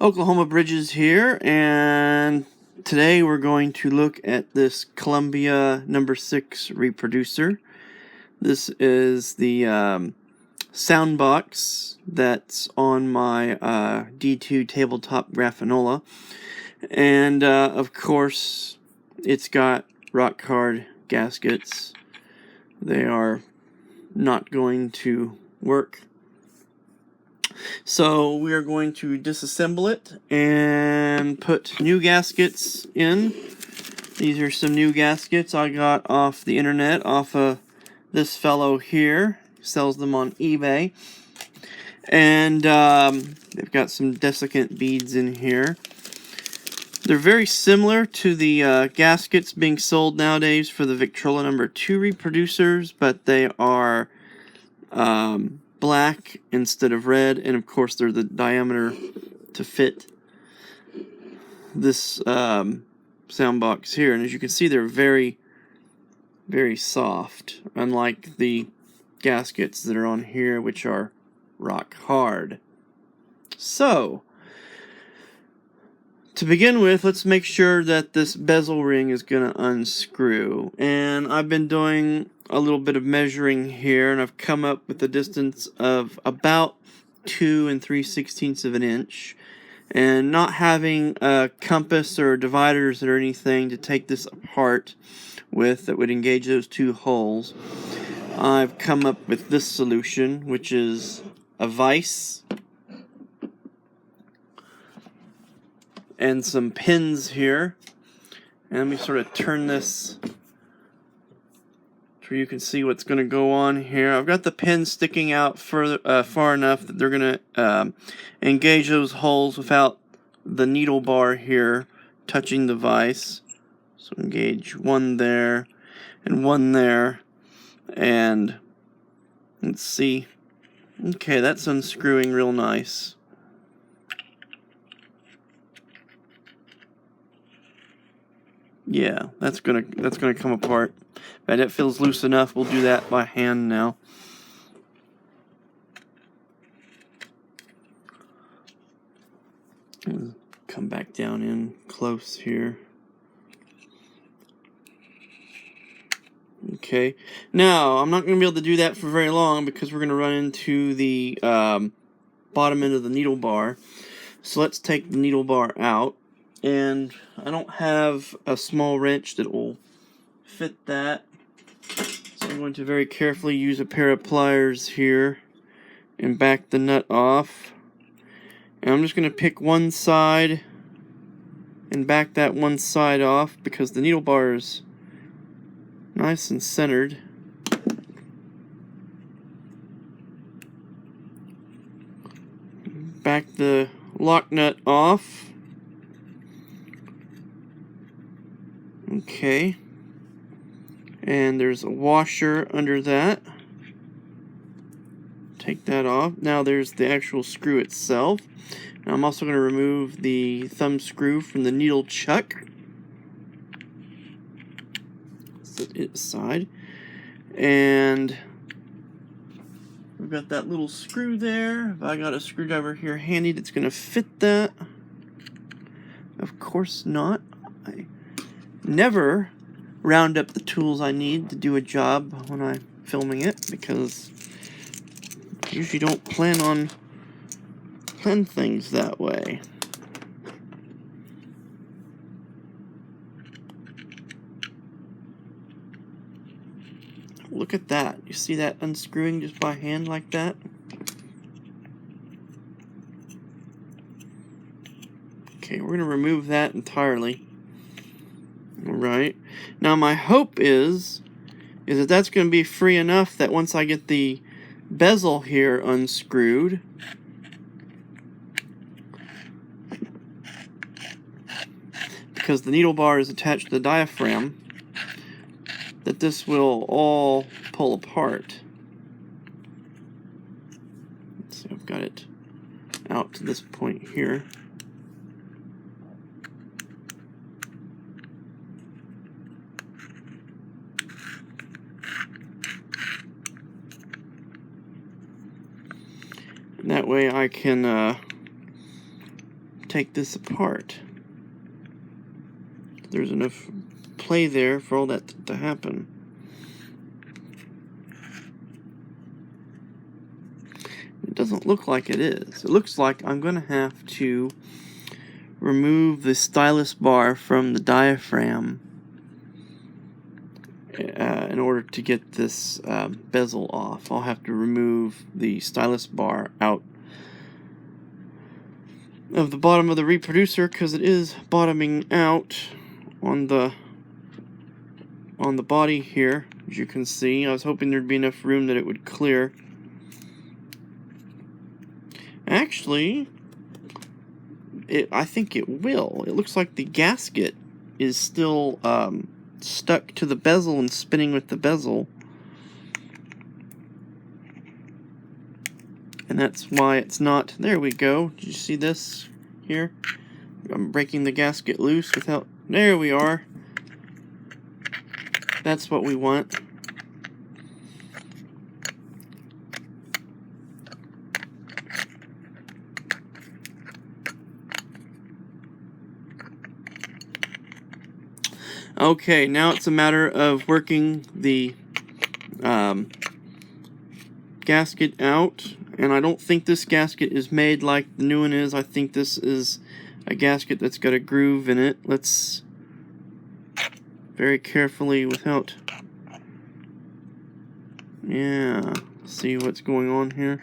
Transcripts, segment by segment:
Oklahoma Bridges here, and today we're going to look at this Columbia number 6 reproducer. This is the soundbox that's on my D2 tabletop Grafonola, and of course it's got rock hard gaskets. They are not going to work. So we are going to disassemble it and put new gaskets in. These are some new gaskets I got off the internet, off of this fellow here. Sells them on eBay. And they've got some desiccant beads in here. They're very similar to the gaskets being sold nowadays for the Victrola number 2 reproducers, but they are black instead of red, and of course they're the diameter to fit this soundbox here. And as you can see, they're very, very soft, unlike the gaskets that are on here, which are rock hard. So, to begin with, let's make sure that this bezel ring is going to unscrew. And I've been doing a little bit of measuring here, and I've come up with a distance of about 2 3/16 of an inch. And not having a compass or dividers or anything to take this apart with that would engage those two holes, I've come up with this solution, which is a vise and some pins here. And let me sort of turn this so you can see what's going to go on here. I've got the pins sticking out further, far enough that they're going to engage those holes without the needle bar here touching the vise. So engage one there and one there. And let's see. Okay, that's unscrewing real nice. Yeah, that's gonna come apart. And it feels loose enough. We'll do that by hand now. Come back down in close here. Okay. Now, I'm not going to be able to do that for very long because we're going to run into the bottom end of the needle bar. So let's take the needle bar out. And I don't have a small wrench that will fit that. So I'm going to very carefully use a pair of pliers here and back the nut off. And I'm just going to pick one side and back that one side off because the needle bar is nice and centered. Back the lock nut off. Okay. And there's a washer under that. Take that off. Now there's the actual screw itself. Now I'm also going to remove the thumb screw from the needle chuck. Set it aside. And we've got that little screw there. I got a screwdriver here handy that's going to fit that. Of course not. I never round up the tools I need to do a job when I'm filming it because I usually don't plan things that way. Look at that. You see that unscrewing just by hand like that? Okay, we're going to remove that entirely. Alright. Now my hope is that that's going to be free enough that once I get the bezel here unscrewed, because the needle bar is attached to the diaphragm, that this will all pull apart. Let's see, I've got it out to this point here. And that way I can take this apart. There's enough play there for all that to happen. It doesn't look like it is. It looks like I'm going to have to remove the stylus bar from the diaphragm in order to get this bezel off. I'll have to remove the stylus bar out of the bottom of the reproducer because it is bottoming out on the body here, as you can see. I was hoping there'd be enough room that it would clear. Actually, I think it will. It looks like the gasket is still stuck to the bezel and spinning with the bezel. And that's why it's not... There we go. Did you see this here? I'm breaking the gasket loose without... There we are. That's what we want. Okay, now it's a matter of working the gasket out, and I don't think this gasket is made like the new one is. I think this is a gasket that's got a groove in it. Let's very carefully without... Yeah, see what's going on here.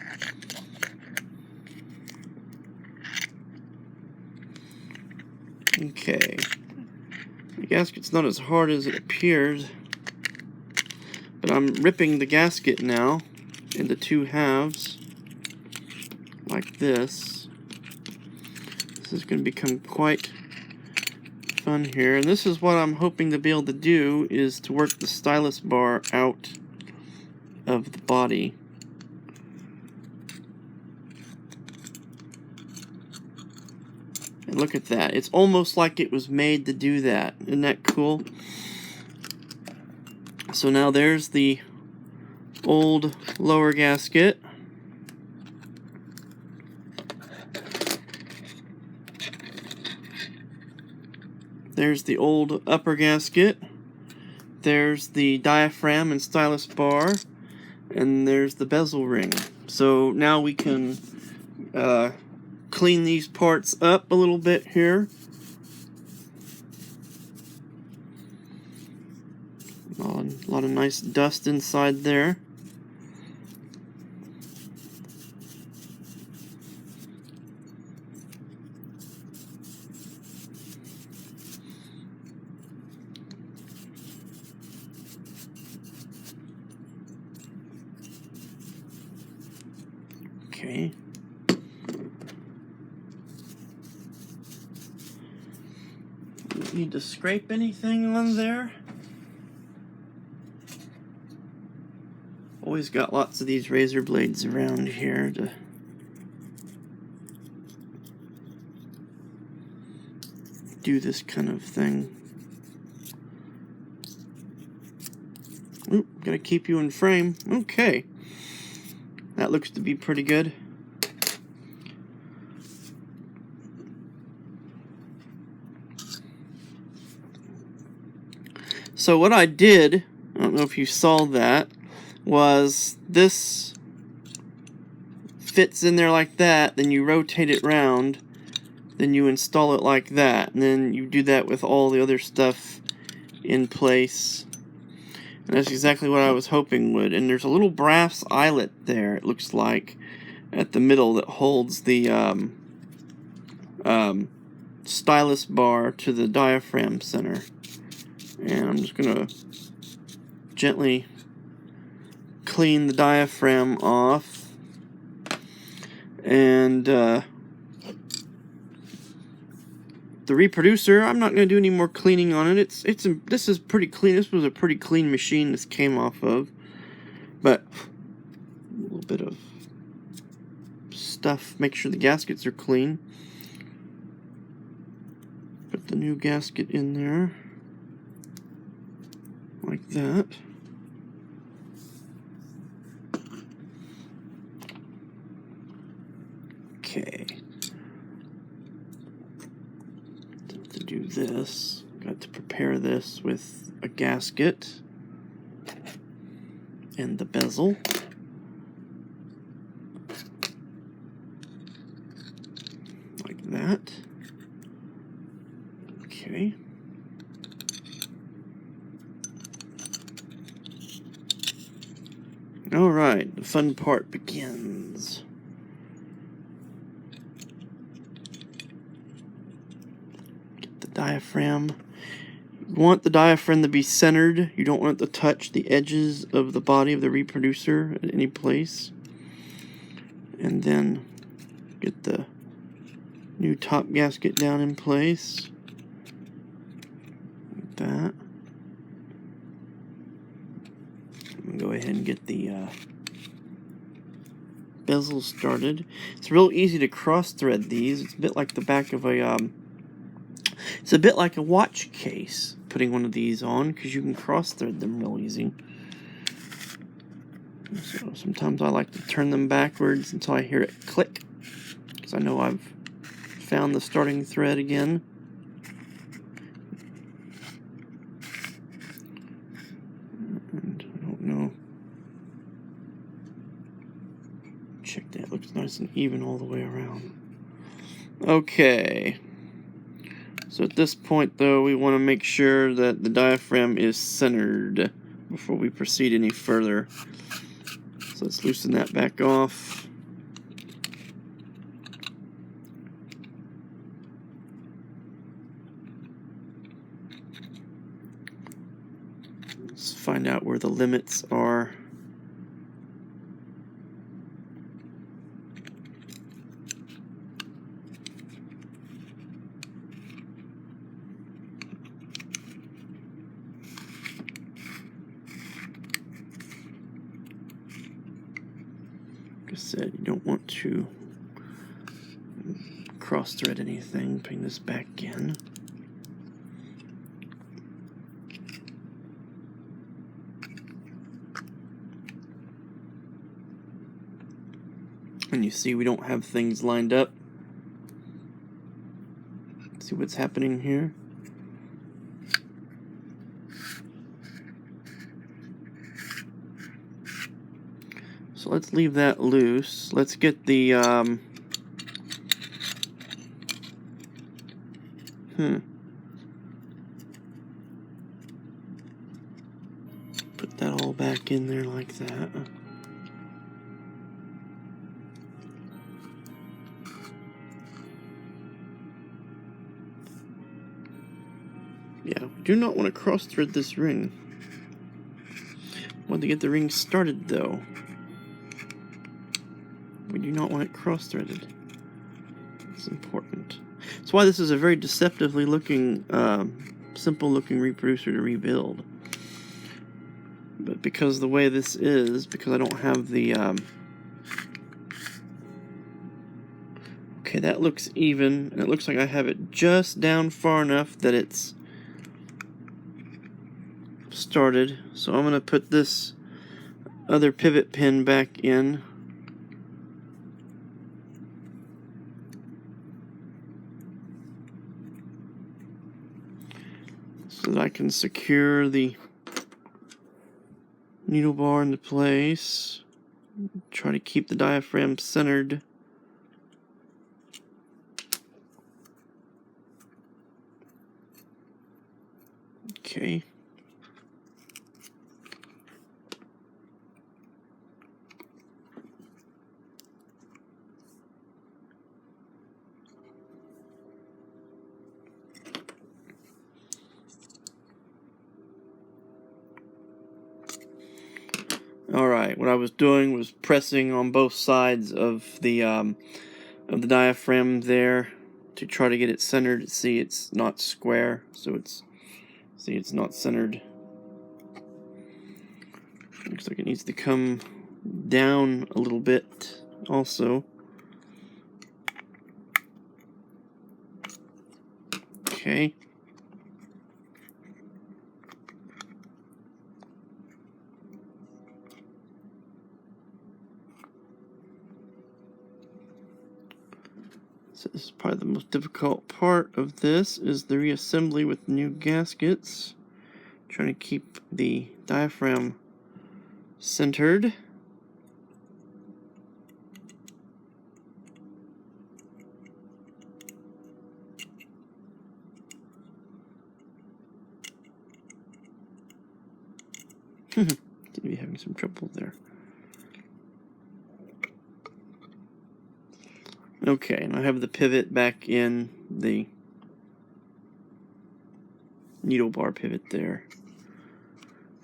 Okay. The gasket's not as hard as it appears, but I'm ripping the gasket now into two halves, like this. This is going to become quite fun here, and this is what I'm hoping to be able to do, is to work the stylus bar out of the body. And look at that. It's almost like it was made to do that. Isn't that cool? So now there's the old lower gasket. There's the old upper gasket. There's the diaphragm and stylus bar. And there's the bezel ring. So now we can clean these parts up a little bit here. A lot of nice dust inside there. Okay. Don't need to scrape anything on there. Always got lots of these razor blades around here to do this kind of thing. Oop, gotta keep you in frame. Okay. That looks to be pretty good. So what I did, I don't know if you saw that, was this fits in there like that, then you rotate it round, then you install it like that, and then you do that with all the other stuff in place. And that's exactly what I was hoping would. And there's a little brass eyelet there, it looks like, at the middle that holds the stylus bar to the diaphragm center. And I'm just going to gently clean the diaphragm off. And the reproducer, I'm not going to do any more cleaning on it. This is pretty clean. This was a pretty clean machine this came off of. But a little bit of stuff. Make sure the gaskets are clean. Put the new gasket in there. Like that. Okay. do this. Got to prepare this with a gasket and the bezel. Like that. Okay. Alright, the fun part begins. Get the diaphragm. You want the diaphragm to be centered. You don't want it to touch the edges of the body of the reproducer at any place. And then get the new top gasket down in place. Like that. Go ahead and get the bezel started. It's real easy to cross thread these. It's a bit like the back of a it's a bit like a watch case, putting one of these on, because you can cross thread them real easy. So sometimes I like to turn them backwards until I hear it click, because I know I've found the starting thread again. And I don't know. Check that, looks nice and even all the way around. Okay. So at this point, though, we want to make sure that the diaphragm is centered before we proceed any further. So let's loosen that back off. Let's find out where the limits are. Like I said, you don't want to cross thread anything. Putting this back in. And you see we don't have things lined up. See what's happening here? So let's leave that loose. Let's get the put that all back in there like that. Yeah, we do not want to cross thread this ring. Want to get the ring started though. We do not want it cross threaded. It's important. That's why this is a very deceptively looking, simple looking reproducer to rebuild. But because the way this is, because I don't have the, okay, that looks even, and it looks like I have it just down far enough that it's started. So I'm going to put this other pivot pin back in. So that I can secure the needle bar into place. Try to keep the diaphragm centered. Okay. Alright, what I was doing was pressing on both sides of the diaphragm there to try to get it centered. See, it's not square, so it's not centered. Looks like it needs to come down a little bit also. Okay. So this is probably the most difficult part of this, is the reassembly with new gaskets. Trying to keep the diaphragm centered. Seem to be having some trouble there. Okay, and I have the pivot back in the needle bar pivot there.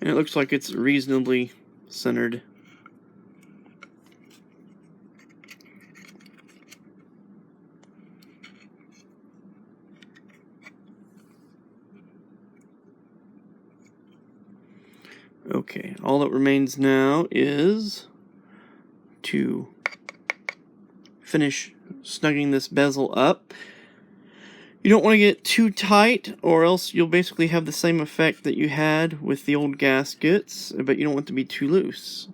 And it looks like it's reasonably centered. Okay, all that remains now is to finish snugging this bezel up. You don't want to get too tight, or else you'll basically have the same effect that you had with the old gaskets, but you don't want it to be too loose.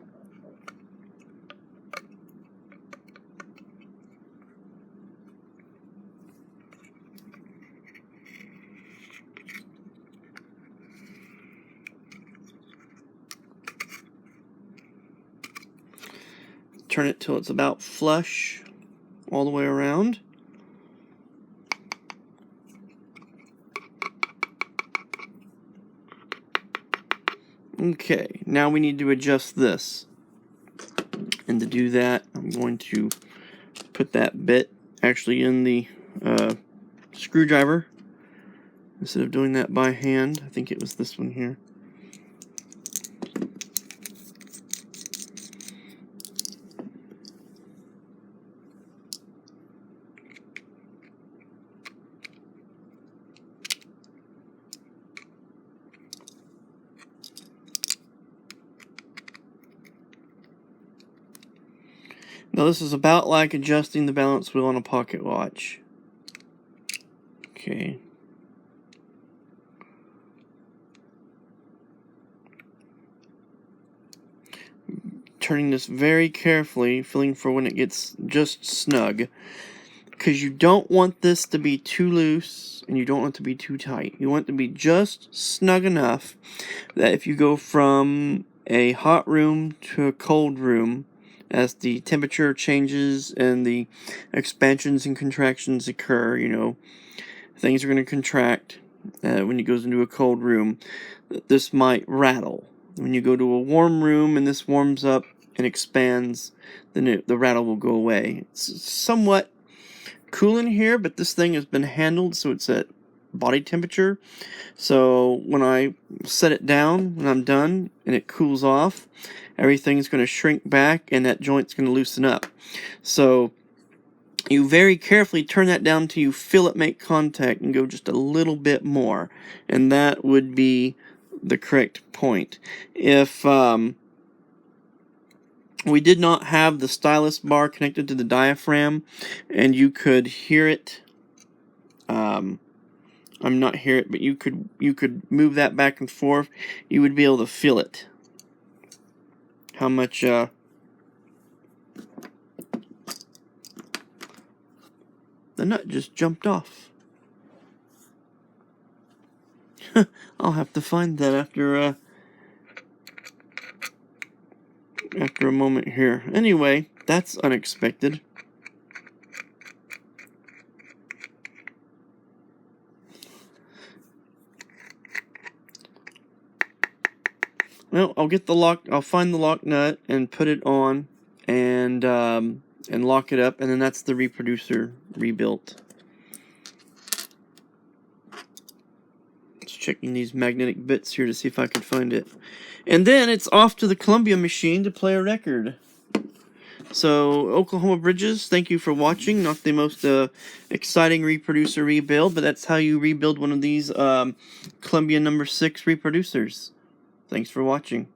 Turn it till it's about flush all the way around. Okay, now we need to adjust this. And to do that, I'm going to put that bit actually in the screwdriver instead of doing that by hand. I think it was this one here. Now this is about like adjusting the balance wheel on a pocket watch. Okay. Turning this very carefully, feeling for when it gets just snug. Because you don't want this to be too loose and you don't want it to be too tight. You want it to be just snug enough that if you go from a hot room to a cold room, as the temperature changes and the expansions and contractions occur, you know, things are going to contract when it goes into a cold room. This might rattle. When you go to a warm room and this warms up and expands, then the rattle will go away. It's somewhat cool in here, but this thing has been handled so it's at body temperature. So when I set it down, when I'm done and it cools off, everything's going to shrink back and that joint's going to loosen up. So you very carefully turn that down until you feel it make contact and go just a little bit more, and that would be the correct point. If we did not have the stylus bar connected to the diaphragm and you could hear it, I'm not hear it, but you could move that back and forth, you would be able to feel it. How much the nut just jumped off. I'll have to find that after a moment here. Anyway, that's unexpected. Well, I'll get the lock. I'll find the lock nut and put it on, and lock it up, and then that's the reproducer rebuilt. Just checking these magnetic bits here to see if I can find it, and then it's off to the Columbia machine to play a record. So, Oklahoma Bridges, thank you for watching. Not the most exciting reproducer rebuild, but that's how you rebuild one of these Columbia #6 reproducers. Thanks for watching.